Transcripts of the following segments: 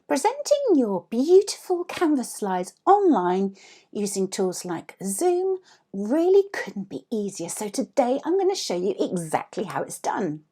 Presenting your beautiful Canvas slides online using tools like Zoom really couldn't be easier. So today I'm going to show you exactly how it's done.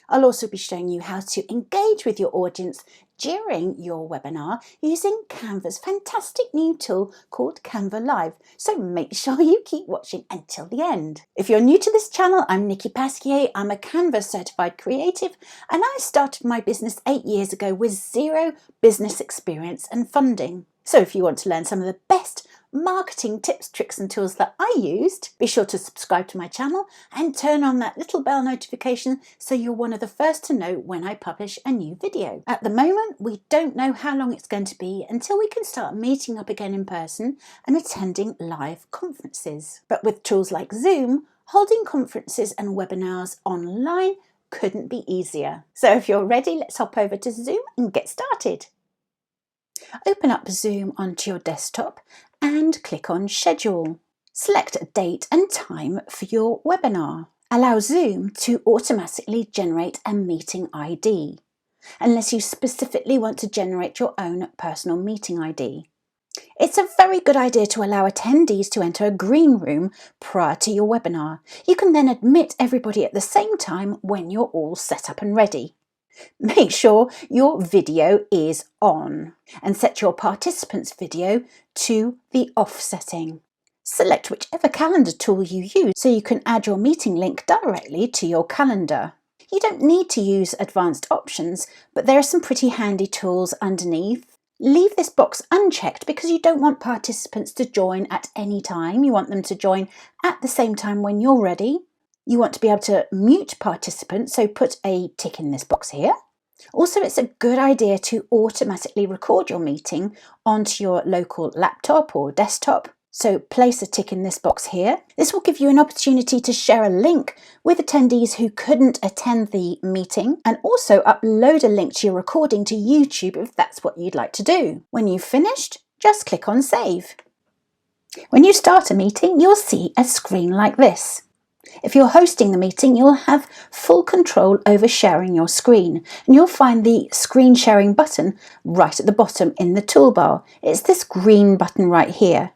I'll also be showing you how to engage with your audience during your webinar using Canva's fantastic new tool called Canva Live. So make sure you keep watching until the end. If you're new to this channel, I'm Nicky Pasquier. I'm a Canva certified creative and I started my business 8 years ago with zero business experience and funding. So if you want to learn some of the best marketing tips, tricks and tools that I used, be sure to subscribe to my channel and turn on that little bell notification so you're one of the first to know when I publish a new video. At the moment, we don't know how long it's going to be until we can start meeting up again in person and attending live conferences. But with tools like Zoom, holding conferences and webinars online couldn't be easier. So if you're ready, let's hop over to Zoom and get started. Open up Zoom onto your desktop and click on Schedule. Select a date and time for your webinar. Allow Zoom to automatically generate a meeting ID, unless you specifically want to generate your own personal meeting ID. It's a very good idea to allow attendees to enter a green room prior to your webinar. You can then admit everybody at the same time when you're all set up and ready. Make sure your video is on and set your participants' video to the off setting. Select whichever calendar tool you use so you can add your meeting link directly to your calendar. You don't need to use advanced options, but there are some pretty handy tools underneath. Leave this box unchecked because you don't want participants to join at any time. You want them to join at the same time when you're ready. You want to be able to mute participants, so put a tick in this box here. Also, it's a good idea to automatically record your meeting onto your local laptop or desktop. So place a tick in this box here. This will give you an opportunity to share a link with attendees who couldn't attend the meeting and also upload a link to your recording to YouTube if that's what you'd like to do. When you've finished, just click on Save. When you start a meeting, you'll see a screen like this. If you're hosting the meeting, you'll have full control over sharing your screen, and you'll find the screen sharing button right at the bottom in the toolbar. It's this green button right here.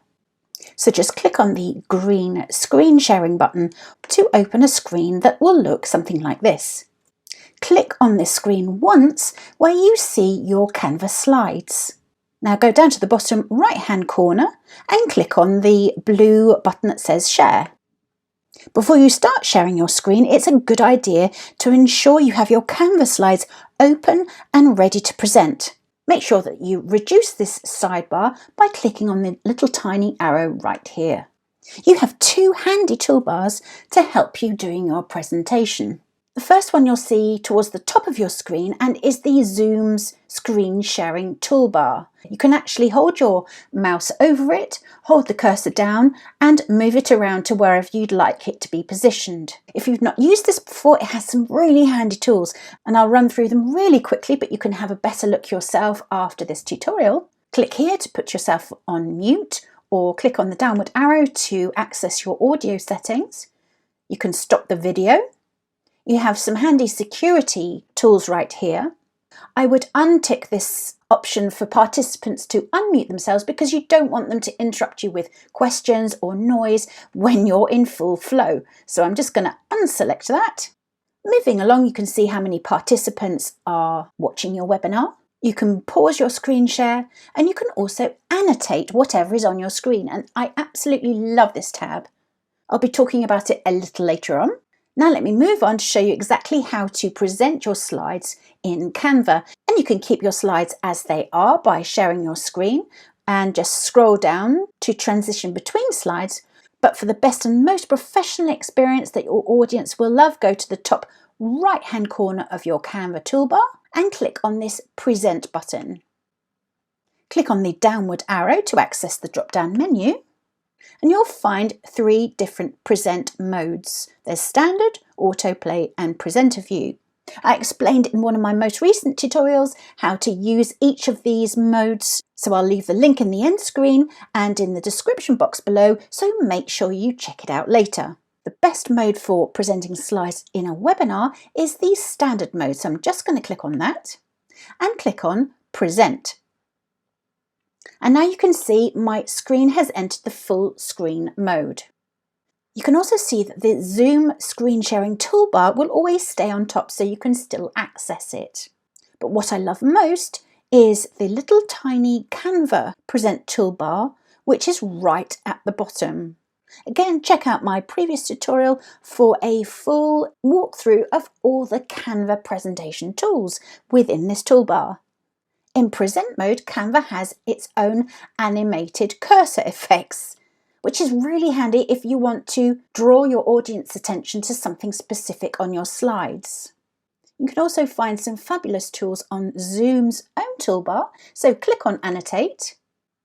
So just click on the green screen sharing button to open a screen that will look something like this. Click on this screen once where you see your Canva slides. Now go down to the bottom right hand corner and click on the blue button that says Share. Before you start sharing your screen, it's a good idea to ensure you have your Canva slides open and ready to present. Make sure that you reduce this sidebar by clicking on the little tiny arrow right here. You have two handy toolbars to help you during your presentation. The first one you'll see towards the top of your screen and is the Zoom's screen sharing toolbar. You can actually hold your mouse over it, hold the cursor down and move it around to wherever you'd like it to be positioned. If you've not used this before, it has some really handy tools and I'll run through them really quickly, but you can have a better look yourself after this tutorial. Click here to put yourself on mute or click on the downward arrow to access your audio settings. You can stop the video. You have some handy security tools right here. I would untick this option for participants to unmute themselves because you don't want them to interrupt you with questions or noise when you're in full flow. So I'm just going to unselect that. Moving along, you can see how many participants are watching your webinar. You can pause your screen share and you can also annotate whatever is on your screen. And I absolutely love this tab. I'll be talking about it a little later on. Now let me move on to show you exactly how to present your slides in Canva. And you can keep your slides as they are by sharing your screen and just scroll down to transition between slides. But for the best and most professional experience that your audience will love, go to the top right hand corner of your Canva toolbar and click on this Present button. Click on the downward arrow to access the drop down menu. And you'll find three different present modes. There's standard, autoplay and presenter view. I explained in one of my most recent tutorials how to use each of these modes, so I'll leave the link in the end screen and in the description box below, so make sure you check it out later. The best mode for presenting slides in a webinar is the standard mode, so I'm just going to click on that and click on Present. And now you can see my screen has entered the full screen mode. You can also see that the Zoom screen sharing toolbar will always stay on top so you can still access it. But what I love most is the little tiny Canva Present toolbar, which is right at the bottom. Again, check out my previous tutorial for a full walkthrough of all the Canva presentation tools within this toolbar. In present mode, Canva has its own animated cursor effects, which is really handy if you want to draw your audience attention to something specific on your slides. You can also find some fabulous tools on Zoom's own toolbar, so click on Annotate.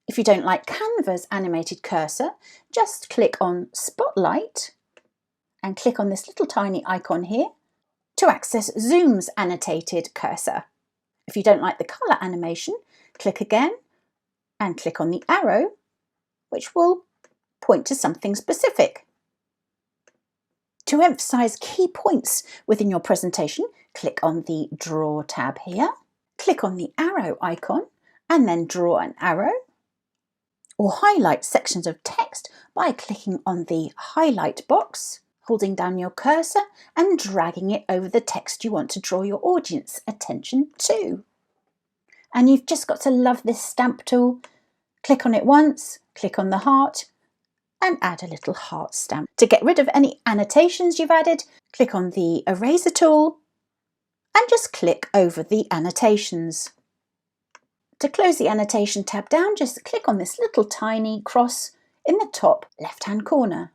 If you don't like Canva's animated cursor, just click on Spotlight and click on this little tiny icon here to access Zoom's annotated cursor. If you don't like the colour animation, click again and click on the arrow, which will point to something specific. To emphasise key points within your presentation, click on the Draw tab here, click on the arrow icon and then draw an arrow, or highlight sections of text by clicking on the highlight box, holding down your cursor and dragging it over the text you want to draw your audience attention to. And you've just got to love this stamp tool. Click on it once, click on the heart and add a little heart stamp. To get rid of any annotations you've added, click on the eraser tool and just click over the annotations. To close the annotation tab down, just click on this little tiny cross in the top left-hand corner.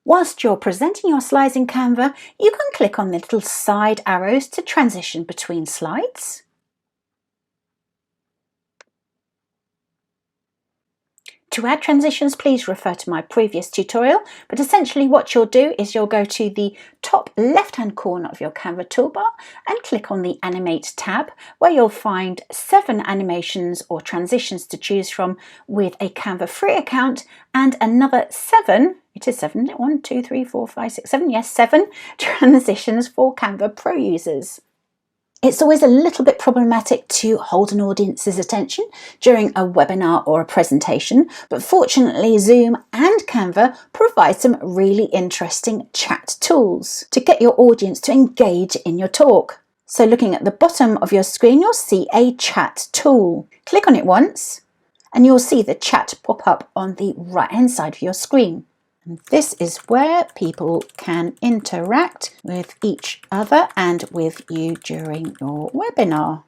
Whilst you're presenting your slides in Canva, you can click on the little side arrows to transition between slides. To add transitions, please refer to my previous tutorial, but essentially what you'll do is you'll go to the top left-hand corner of your Canva toolbar and click on the Animate tab, where you'll find 7 animations or transitions to choose from with a Canva free account, and another 7, it is 7, 1, 2, 3, 4, 5, 6, 7, yes, 7 transitions for Canva Pro users. It's always a little bit problematic to hold an audience's attention during a webinar or a presentation, but fortunately Zoom and Canva provide some really interesting chat tools to get your audience to engage in your talk. So looking at the bottom of your screen, you'll see a chat tool. Click on it once and you'll see the chat pop up on the right-hand side of your screen. And this is where people can interact with each other and with you during your webinar.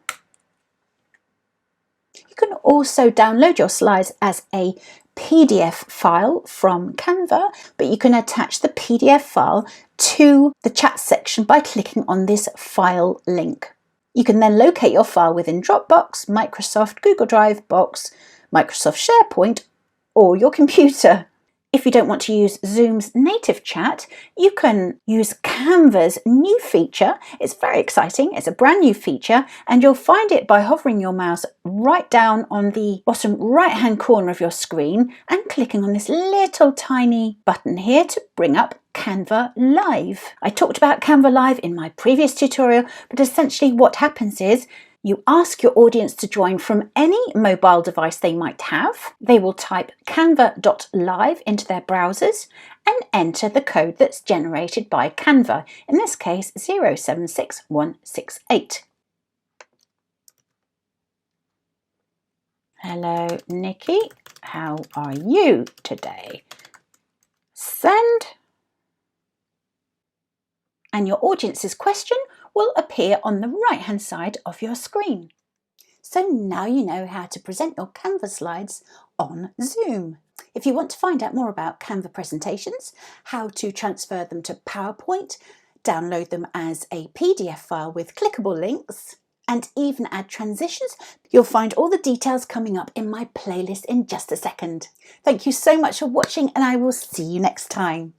You can also download your slides as a PDF file from Canva, but you can attach the PDF file to the chat section by clicking on this file link. You can then locate your file within Dropbox, Microsoft, Google Drive, Box, Microsoft SharePoint, or your computer. If you don't want to use Zoom's native chat, you can use Canva's new feature. It's very exciting. It's a brand new feature, and you'll find it by hovering your mouse right down on the bottom right-hand corner of your screen and clicking on this little tiny button here to bring up Canva Live. I talked about Canva Live in my previous tutorial, but essentially what happens is you ask your audience to join from any mobile device they might have. They will type canva.live into their browsers and enter the code that's generated by Canva, in this case 076168. Hello Nicky, how are you today? Send. And your audience's question will appear on the right-hand side of your screen. So now you know how to present your Canva slides on Zoom. If you want to find out more about Canva presentations, how to transfer them to PowerPoint, download them as a PDF file with clickable links, and even add transitions, you'll find all the details coming up in my playlist in just a second. Thank you so much for watching, and I will see you next time.